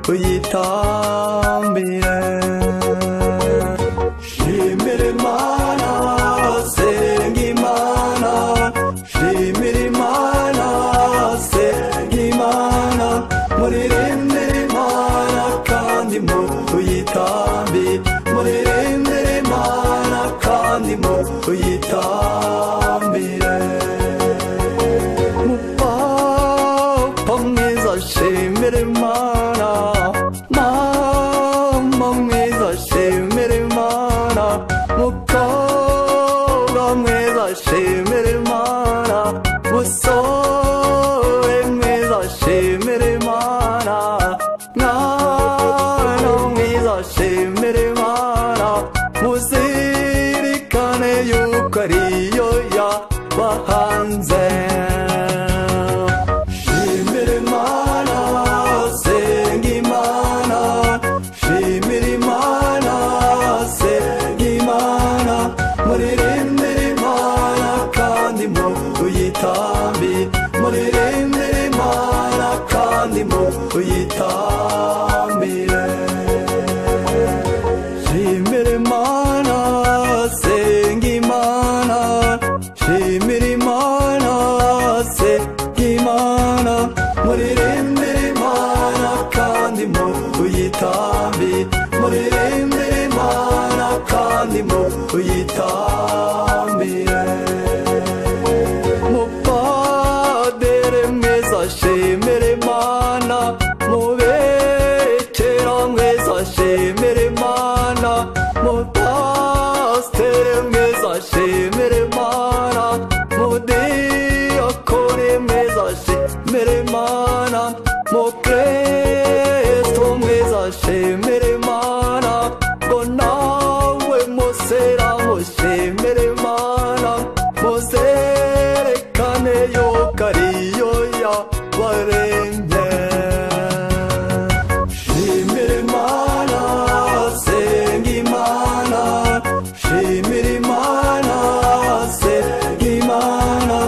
uyitambire. Shimira Imana, senga Imana, shimira Imana, senga Imana, muririmbire Imana kandi muyitambire, muririmbire Imana kandi muyitambire. Mupapa mwiza shimira Imana, mama mwiza shimira Imana, mukobwa mwiza shimira Imana, musore mwiza shimira Imana, mwana mwiza shimira Imana, muzirikane yuko ariyo yabahanze. Shimira Imana, senga Imana, shimira Imana, senga Imana, muririmbire Imana kandi muyitambire, muririmbire Imana kandi muyitambire. Shimira Imana, senga Imana, shimira Imana, senga Imana, muririmbire Imana kandi muyitambire, muririmbire Imana kandi muyitambire. Mupadere mwiza shimira Imana, mubekera mwiza shimira Imana, mupasiteri mwiza shimira Imana, mudiyakoni mwiza shimira Imana, mukristo mwiza shimira Imana, ngo nawe museramu shimira Imana, muzerekane yuko ariyo yabaremye. Shimira Imana, senga Imana, shimira Imana, senga Imana,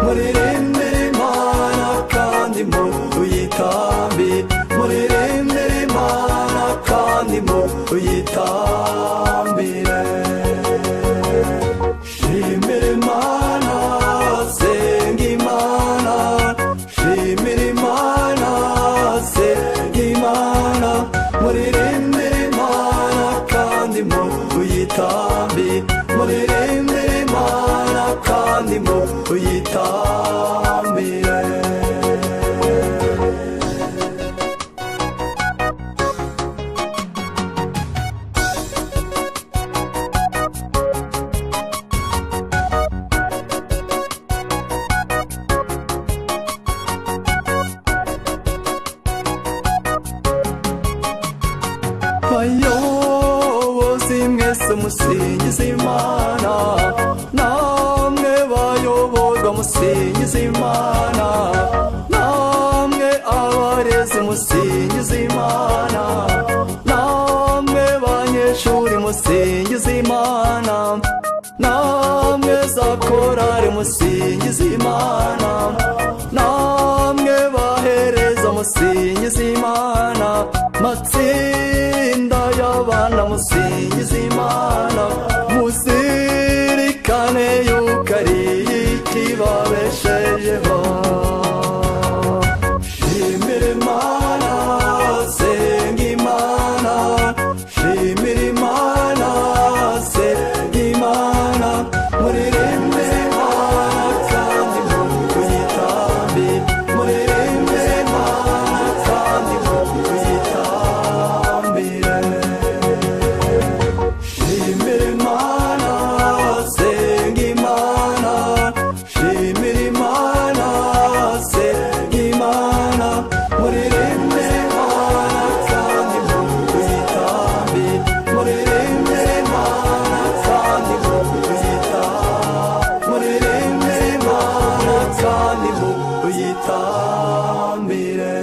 muririmbire Imana kandi muyitambire, muririmbire Imana kandi muyitambire. Shimira Imana, senga Imana, shimira Imana, senga Imana, muririmbire Imana kandi muyitambire, muririmbire Imana kandi muyitambire. Bayobozi mwese musingiza Imana, namwe bayoborwa musingiza Imana, namwe abarezi musingiza Imana, namwe banyeshuri musingiza Imana, namwe za korari musingiza Imana, namwe bahereza musingiza Imana, matsinda y'abana musingiza Imana, muzirikane yuko ariyo ikibabeshejeho. Shimira Imana, senga Imana, shimira Imana, senga Imana, muririmbire Imana kandi muyitambire, muririmbire Imana kandi muyitambire. Shimira Imana, senga Imana, shimira Imana, senga Imana, muririmbire Imana kandi muyitambire, muririmbire Imana kandi muyitambire, muririmbire Imana kandi muyitambire.